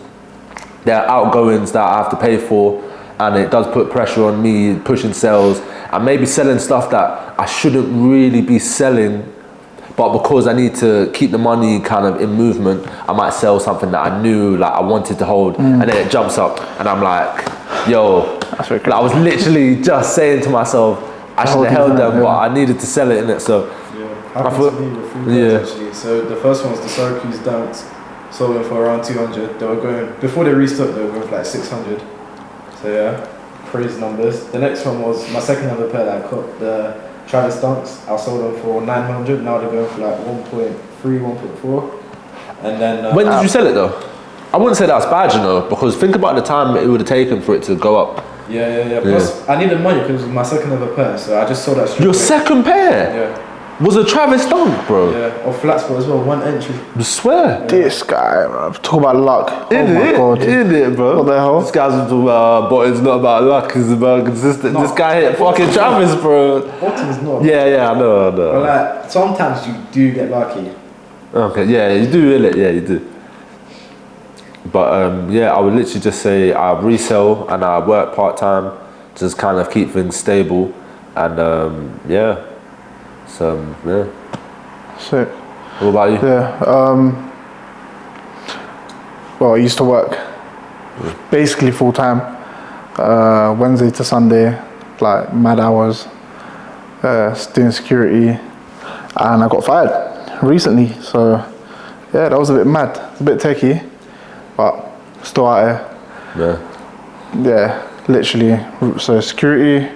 S2: there are outgoings that I have to pay for, and it does put pressure on me pushing sales and maybe selling stuff that I shouldn't really be selling. But because I need to keep the money kind of in movement, I might sell something that I knew like I wanted to hold, and then it jumps up, and I'm like, yo, like, I was literally just saying to myself, I should have held them, but I needed to sell it in it. So
S3: I thought, to me with food actually. So the first one was the Syracuse Dunks, sold them for around 200. They were going, before they restocked, they were going for like 600. So yeah, crazy numbers. The next one was my second ever pair that I caught, the Travis Dunks. I sold them for 900. Now they're going for like 1.3, 1.4. And then
S2: when did you sell it though? I wouldn't say that's bad, you know, because think about the time it would have taken for it to go up.
S3: Yeah. Plus, I needed money because it was my second ever pair, so I just sold that straight
S2: Your
S3: away.
S2: Second pair?
S3: Yeah.
S2: Was a Travis Dunk, bro?
S3: Yeah, or flat spot as well, one entry.
S2: I swear.
S1: This guy, bro. Talk about luck.
S2: In
S1: my
S2: it,
S1: God.
S2: in it, bro.
S1: What the hell?
S2: This guy's talking about, but it's not about luck, it's about consistent.
S3: No.
S2: This guy hit fucking Travis, bro.
S3: Bottom is not.
S2: Yeah, I know.
S3: But like, sometimes you do get lucky.
S2: Okay, yeah, you do, innit? Yeah, you do. But yeah, I would literally just say I resell and I work part-time, just kind of keep things stable, and yeah. So, yeah.
S1: Sick.
S2: What about you?
S1: Yeah. Well, I used to work basically full time, Wednesday to Sunday, like mad hours, doing security, and I got fired recently. So yeah, that was a bit mad, a bit techie, but still out here. Yeah, literally. So security,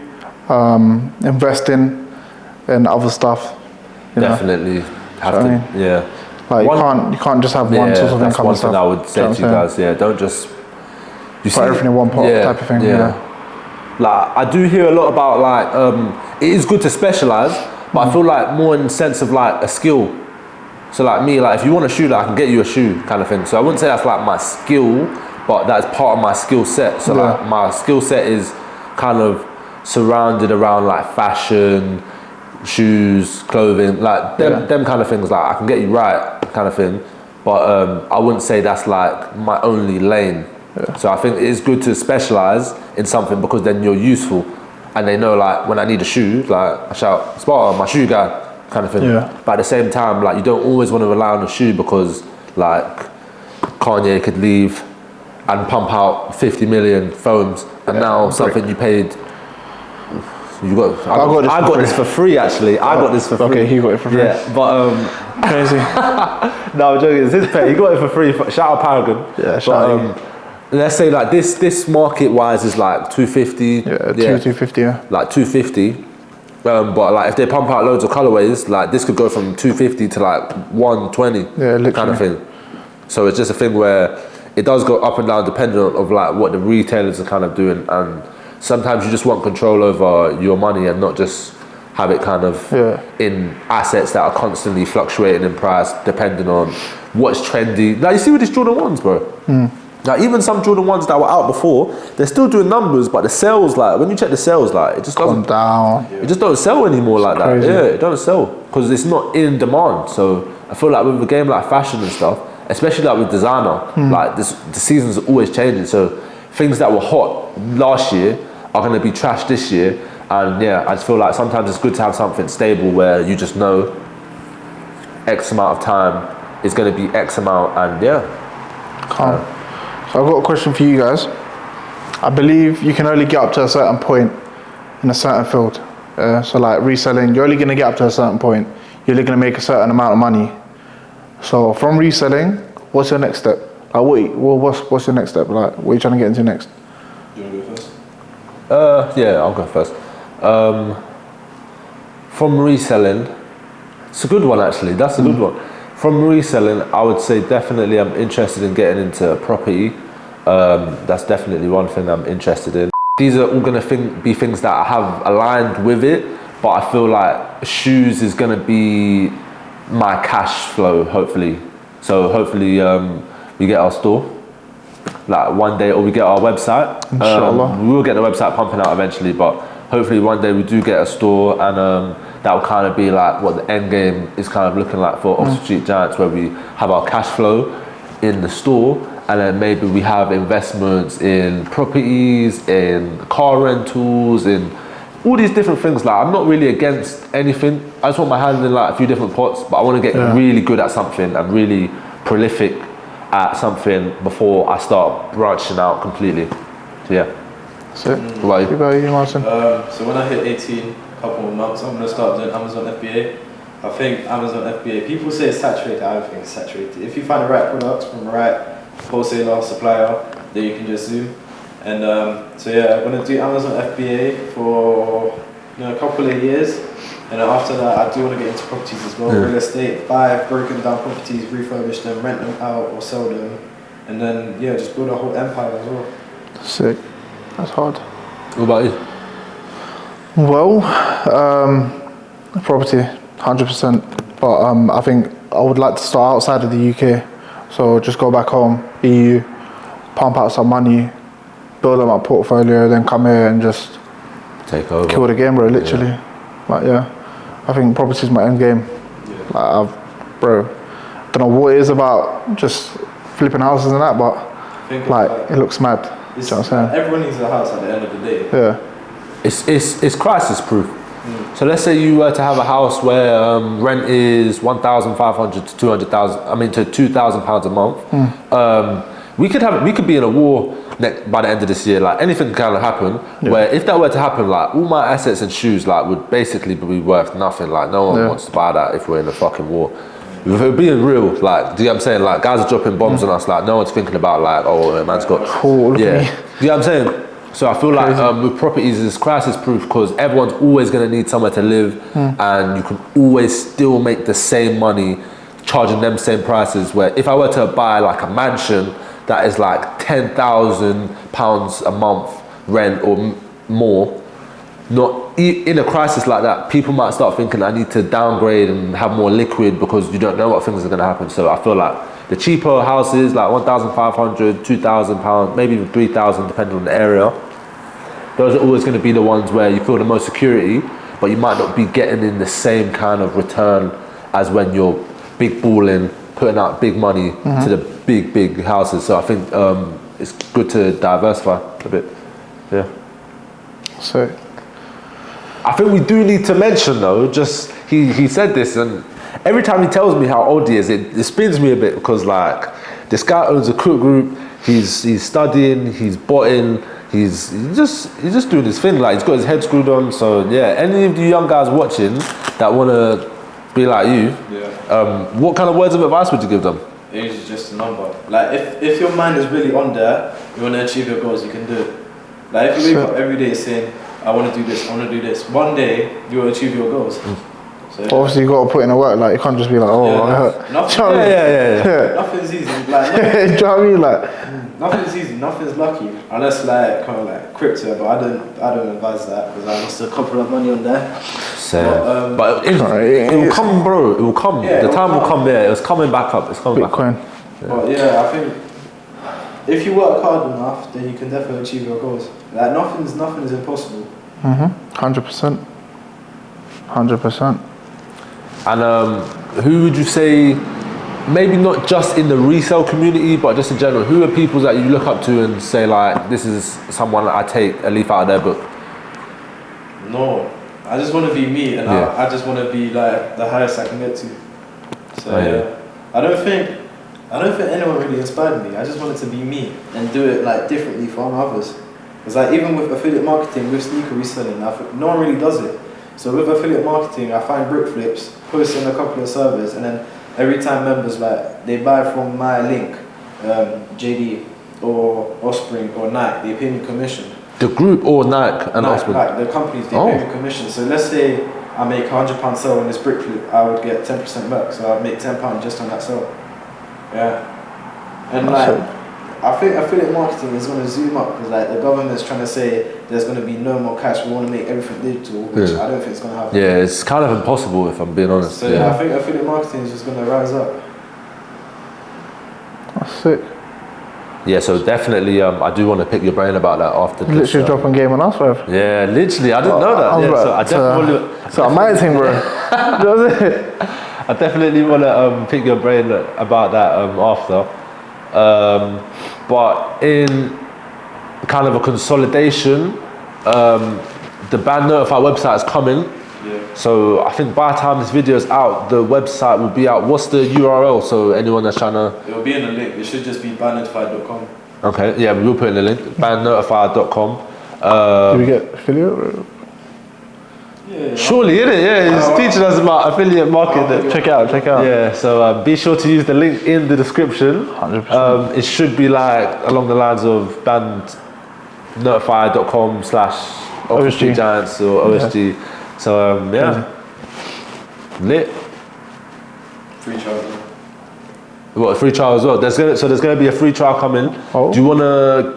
S1: investing, and other stuff.
S2: Definitely have
S1: So,
S2: to,
S1: I mean,
S2: yeah.
S1: Like you can't just have one source of
S2: that's
S1: income
S2: one
S1: and stuff.
S2: thing I would say to you guys. Yeah, don't just
S1: Put everything in one pot type of thing. Yeah.
S2: Like I do hear a lot about like it is good to specialize, but I feel like more in the sense of like a skill. So like me, like if you want a shoe, like, I can get you a shoe kind of thing. So I wouldn't say that's like my skill, but that's part of my skill set. So like my skill set is kind of surrounded around like fashion, shoes, clothing, like them kind of things. Like I can get you right kind of thing, but I wouldn't say that's like my only lane. So I think it is good to specialize in something, because then you're useful, and they know like when I need a shoe, like I shout Sparta, my shoe guy kind of thing. But at the same time, like you don't always want to rely on a shoe, because like Kanye could leave and pump out 50 million phones, and now something you paid. I got this for free actually. I got this for free.
S1: Okay, he got it for free.
S2: Yeah, but
S1: crazy.
S2: no, I'm joking. It's his pay. He got it for free. Shout out Paragon.
S1: Yeah, shout out.
S2: Let's say like this market wise is like 250.
S1: Yeah, 250. Yeah.
S2: Like 250. But like if they pump out loads of colorways, like this could go from 250 to like 120.
S1: Yeah, literally.
S2: Kind of thing. So it's just a thing where it does go up and down depending on like what the retailers are kind of doing, and sometimes you just want control over your money and not just have it kind of in assets that are constantly fluctuating in price depending on what's trendy. Like you see with these Jordan 1s, bro. Like even some Jordan 1s that were out before, they're still doing numbers, but the sales, like when you check the sales, like it just doesn't
S1: down.
S2: It just don't sell anymore like that.
S1: Crazy.
S2: Yeah, it don't sell because it's not in demand. So I feel like with a game like fashion and stuff, especially like with designer, like the seasons are always changing. So things that were hot last year are going to be trash this year. And yeah, I just feel like sometimes it's good to have something stable where you just know X amount of time is going to be X amount, and yeah.
S1: Calm. So I've got a question for you guys. I believe you can only get up to a certain point in a certain field. So like reselling, you're only gonna get up to a certain point. You're only gonna make a certain amount of money. So from reselling, what's your next step? Like what's your next step? Like what are you trying to get into next?
S3: Do you want to go first?
S2: Yeah, I'll go first. From reselling, it's a good one actually. That's a good one. From reselling, I would say definitely I'm interested in getting into property. That's definitely one thing I'm interested in. These are all going to be things that I have aligned with it, but I feel like shoes is going to be my cash flow, hopefully. So hopefully we get our store, like one day, or we get our website.
S1: Inshallah.
S2: We will get the website pumping out eventually, but hopefully one day we do get a store, and that will kind of be like what the end game is kind of looking like for Oxford Street Giants, where we have our cash flow in the store, and then maybe we have investments in properties, in car rentals, in all these different things. Like I'm not really against anything. I just want my hand in like a few different pots, but I want to get really good at something and really prolific at something before I start branching out completely. So yeah.
S1: That's it.
S2: What about you?
S1: What about you, Martin?
S3: So when I hit 18, a couple more months, I'm gonna start doing Amazon FBA. I think Amazon FBA, people say it's saturated. I don't think it's saturated. If you find the right products from the right wholesaler, supplier, then you can just zoom. And so yeah, I'm gonna do Amazon FBA for a couple of years, and then after that, I do want to get into properties as well. Real estate, buy broken down properties, refurbish them, rent them out, or sell them, and then yeah, just build a whole empire as well.
S1: Sick. That's hard.
S2: What about you?
S1: Well, property, 100%. But I think I would like to start outside of the UK. So just go back home, EU, pump out some money, build up my portfolio, then come here and just
S2: Take over.
S1: kill the game, bro, literally. I think property is my end game.
S3: Yeah.
S1: Like, don't know what it is about just flipping houses and that, but it looks mad. Do you know what I'm saying?
S3: Everyone needs a house at the end of the day.
S1: Yeah.
S2: It's crisis proof. So let's say you were to have a house where rent is 1,500 to 200,000. I mean to £2,000 a month. We could be in a war by the end of this year. Like anything can kind of happen.
S1: Yeah.
S2: Where if that were to happen, like all my assets and shoes like would basically be worth nothing. Like no one wants to buy that if we're in a fucking war. If we're being real, like, do you know what I'm saying? Like guys are dropping bombs on us. Like no one's thinking about like, oh, man's got.
S1: Cool.
S2: Yeah. Do you know what I'm saying? So I feel like with properties it's crisis proof because everyone's always going to need somewhere to live, and you can always still make the same money charging them same prices. Where if I were to buy like a mansion that is like £10,000 a month rent or more, not in a crisis like that, people might start thinking I need to downgrade and have more liquid because you don't know what things are going to happen. So I feel like the cheaper houses, like 1,500, £2,000, maybe even 3,000, depending on the area, those are always going to be the ones where you feel the most security, but you might not be getting in the same kind of return as when you're big balling, putting out big money to the big houses. So I think it's good to diversify a bit. Yeah.
S1: So
S2: I think we do need to mention though, just he said this, and every time he tells me how old he is, it spins me a bit because like this guy owns a cook group, he's studying, he's botting, he's just doing his thing, like he's got his head screwed on. So yeah, any of you young guys watching that want to be like you, what kind of words of advice would you give them?
S3: Age is just a number. Like if your mind is really on there, you want to achieve your goals, you can do it. Like if you wake up every day saying, I want to do this, I want to do this, one day you will achieve your goals. So, yeah.
S1: obviously you got to put in the work. Like you can't just be like, oh, I hurt.
S3: Nothing's easy. Like
S1: Do you know what I mean? Like
S3: nothing's easy. Nothing's lucky unless like kind of like crypto. But I don't advise that because I lost a couple of money on there.
S2: But it will come, bro. It will come.
S3: Yeah,
S2: the time will come there. It's coming back up. It's coming back up.
S1: Bitcoin.
S3: Yeah. But yeah, I think if you work hard enough, then you can definitely achieve your goals. Like nothing is impossible.
S1: 100%. 100%.
S2: And who would you say, maybe not just in the resale community, but just in general, who are people that you look up to and say like, this is someone that I take a leaf out of their book?
S3: No, I just want to be me, and I just want to be like the highest I can get to. So I don't think anyone really inspired me. I just wanted to be me and do it like differently for others. It's like even with affiliate marketing, with sneaker reselling, no one really does it. So with affiliate marketing, I find brick flips, post in a couple of servers, and then every time members they buy from my link, JD or Offspring or Nike, they pay me commission.
S2: The group or Nike and Offspring?
S3: Like the companies, they pay me commission. So let's say I make £100 sale on this brick flip, I would get 10% back. So I'd make £10 just on that sale. Yeah. And I think affiliate marketing is going to zoom up because the government's trying to say there's going to be no more cash. We want to make everything digital, which I don't think it's going to happen.
S2: Yeah, it's kind of impossible if I'm being honest.
S3: So I think affiliate marketing is just going to rise up.
S1: That's sick.
S2: Yeah, so definitely, I do want to pick your brain about that after this.
S1: Literally dropping game on us, bro.
S2: Yeah, literally, I didn't know that. So I definitely.
S1: So I'm my team, bro. That's it.
S2: I definitely want to pick your brain about that after. But in kind of a consolidation, the Band Notify website is coming.
S3: Yeah.
S2: So I think by the time this video is out, the website will be out. What's the URL? So anyone that's trying to...
S3: It will be in the link. It should just be bandnotified.com.
S2: Okay, yeah, we will put in the link. bandnotified.com.
S1: Do we get affiliate?
S3: Yeah.
S2: Surely, innit? Yeah, he's teaching us about affiliate marketing.
S1: Check it out.
S2: Yeah, so be sure to use the link in the description.
S1: 100%.
S2: It should be along the lines of bandnotified.com /
S1: OSG
S2: Giants or OSG. Yeah. So lit.
S3: Free trial.
S2: What, a free trial as well? There's gonna be a free trial coming.
S1: Oh.
S2: Do you wanna?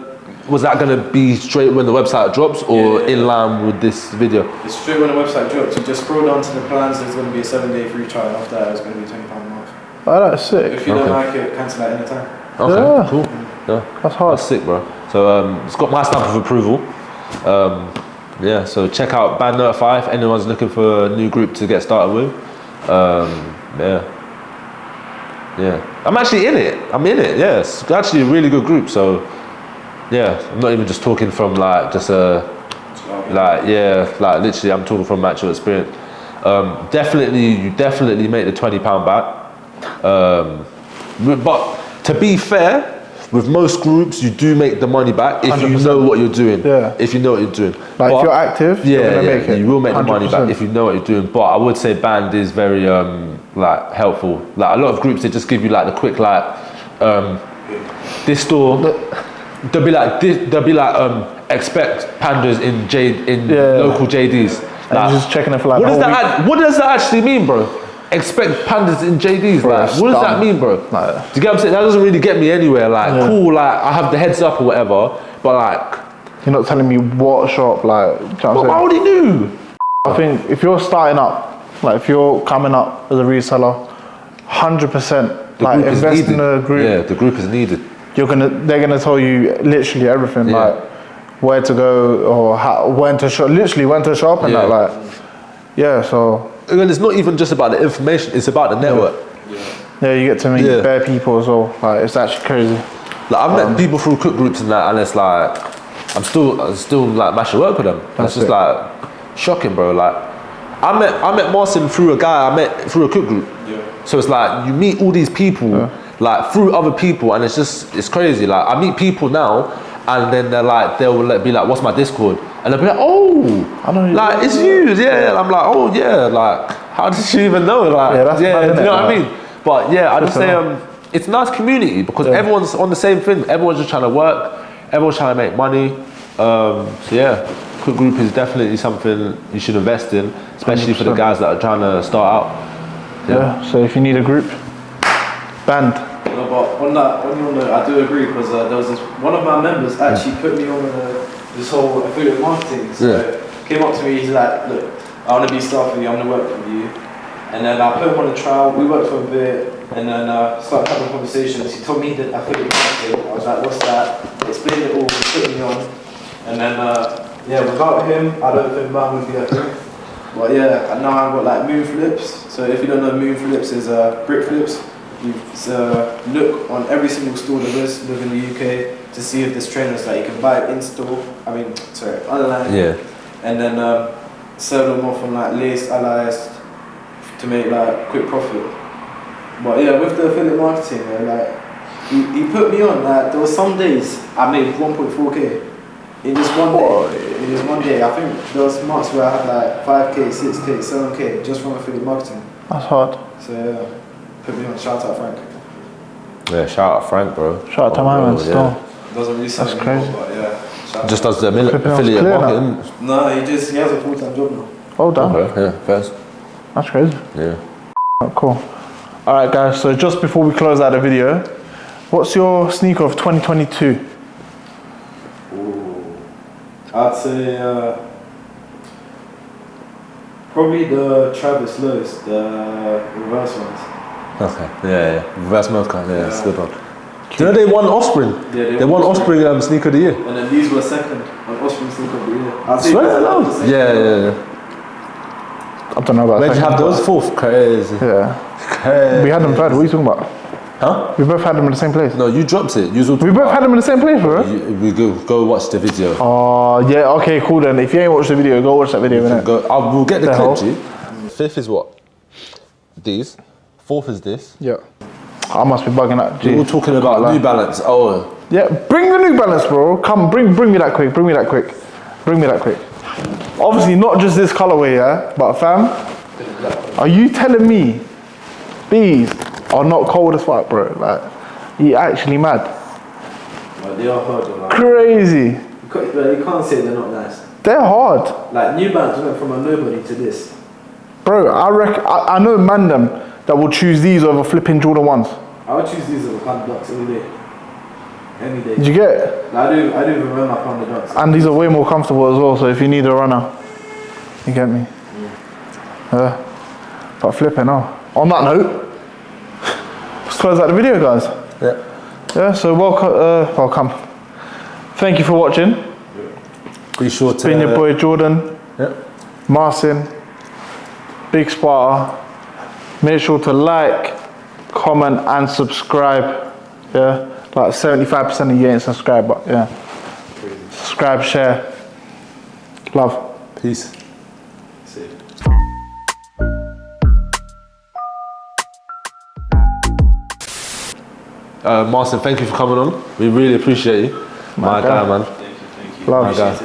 S2: Was that gonna be straight when the website drops, or in line with this video?
S3: It's straight when the website drops. You just scroll down to the plans. There's gonna be a 7-day free trial. After that, it's gonna be £20 a month.
S1: Oh, that's sick.
S3: If you don't like it, cancel at any time.
S2: Okay,
S1: Yeah.
S2: cool. Yeah,
S1: That's hard.
S2: that's sick, bro. So it's got my stamp of approval. Yeah, so check out Band Notify if anyone's looking for a new group to get started with. Yeah. I'm actually in it. I'm in it. Yeah, it's actually a really good group. So yeah, I'm not even just talking from literally I'm talking from actual experience. You definitely make the £20 back. But to be fair, with most groups, you do make the money back if 100%. You know what you're doing.
S1: Yeah.
S2: If you know what you're doing.
S1: Like if you're active, you're gonna make it.
S2: You will make 100%. The money back if you know what you're doing. But I would say Band is very helpful. Like a lot of groups, they just give you the quick this store. They'll be like expect pandas in local JDs.
S1: And you're just checking it for
S2: what does that actually mean, bro? Expect pandas in JDs,
S1: bro,
S2: what does that mean, bro? Do you get what I'm saying? That doesn't really get me anywhere. Cool, I have the heads up or whatever, but
S1: you're not telling me what shop, I
S2: already knew.
S1: I think if you're starting up, if you're coming up as a reseller, 100%, invest in a group.
S2: Yeah, the group is needed.
S1: They're gonna tell you literally everything, where to go or when to shop, and so.
S2: And it's not even just about the information; it's about the network.
S1: Yeah, you get to meet bare people as well. It's actually crazy.
S2: I've met people through cook groups and that, and it's I'm still mashing work with them. It's just shocking, bro. I met Marcin through a guy I met through a cook group. Yeah. So it's you meet all these people through other people, and it's crazy. I meet people now, and then they'll be what's my Discord? And they'll be oh,
S1: I know
S2: it's you, yeah. And I'm oh yeah, how did you even know?
S1: That's
S2: do you know what I mean? But yeah, I just say it's a nice community because everyone's on the same thing. Everyone's just trying to work. Everyone's trying to make money. So yeah, cook group is definitely something you should invest in, especially 100%. For the guys that are trying to start out.
S1: Yeah. So if you need a group, Band.
S3: No, but on your note, I do agree because there was one of my members actually put me on this whole affiliate marketing. So came up to me, he's like, look, I want to be staff with you, I want to work with you. And then I put him on a trial, we worked for a bit, and then started having conversations. He told me that affiliate marketing. I was like, what's that? Explained it all, he put me on. And then, without him, I don't think Band would be a thing. But yeah, and now I've got moon flips. So if you don't know, moon flips is brick flips. You look on every single store there is within the UK to see if there's trainers that you can buy in-store, online. Yeah. And then sell them off on Lace, Allies to make quick profit. But yeah, with the affiliate marketing, he put me on there were some days I made 1.4k. In this one day, I think there was months where I had like 5k, 6k, 7k just from affiliate marketing.
S1: That's hard.
S3: So yeah, put me on. Shout out Frank.
S2: Yeah, shout out Frank, bro.
S1: Shout out to my man still.
S3: Doesn't really sound
S1: That's crazy.
S3: but yeah. Shout
S2: Just
S3: out.
S2: does the
S1: Flipping
S2: affiliate
S1: clear
S2: marketing.
S3: No, he has a full-time job now.
S1: Well done.
S2: Okay, yeah, first.
S1: That's crazy.
S2: Yeah.
S1: Oh, cool. Alright guys, so just before we close out the video, what's your sneaker of 2022?
S3: Ooh. I'd say probably the Travis Lewis, the reverse ones.
S2: Okay, yeah. Reverse Melka, yeah, that's a good one. Do you know they won Offspring?
S3: Yeah,
S2: they won Offspring Sneaker of the Year.
S3: And then these were second on Osprey Sneaker of the Year. I'd say
S2: Swear
S3: these are
S2: to
S3: the second.
S2: Yeah.
S1: I don't know about
S2: Where'd you
S1: second,
S2: have those?
S1: but-
S2: Fourth? Crazy.
S1: Yeah.
S2: Crazy.
S1: We had them third, what are you talking about?
S2: Huh?
S1: We both had them in the same place.
S2: No, you dropped it. You
S1: We both had them in the same place, bro.
S2: We go watch the video.
S1: Oh, yeah, okay, cool then. If you ain't watched the video, go watch that video, innit?
S2: We'll get the
S1: The
S2: clip,
S1: hell?
S2: G. Fifth is what? These. Fourth is this.
S1: Yeah. I must be bugging out.
S2: We're all talking about New Balance. Oh,
S1: Yeah, bring the New Balance, bro. Come, bring me that quick. Bring me that quick. Obviously, not just this colorway, yeah. But fam, are you telling me these are not cold as fuck, bro? Like, you actually mad?
S3: Like, they are hard. Like.
S1: Crazy.
S3: You can't say they're not nice.
S1: They're hard,
S3: Like New Balance went from a nobody to this.
S1: bro. I know man them that will choose these over flipping Jordan 1s.
S3: I would choose these over Pound Ducks any day. Any day.
S1: Did you get it?
S3: Like, I do even wear my Pound Ducks.
S1: And these are way more comfortable as well. So if you need a runner, you get me. But flipping out. On that note, let's close out the video, guys.
S2: yeah.
S1: Yeah. So welcome. Thank you for watching.
S2: Be sure to.
S1: Been your boy Jordan,
S2: Yeah.
S1: Marcin, Big Sparta. Make sure to like, comment, and subscribe. Yeah. Like 75% of you ain't subscribed, but yeah. Subscribe, share. Love.
S2: Peace.
S3: See you.
S2: Marcin, thank you for coming on. We really appreciate you. My guy, man.
S3: Thank you.
S1: Love.
S2: My guy.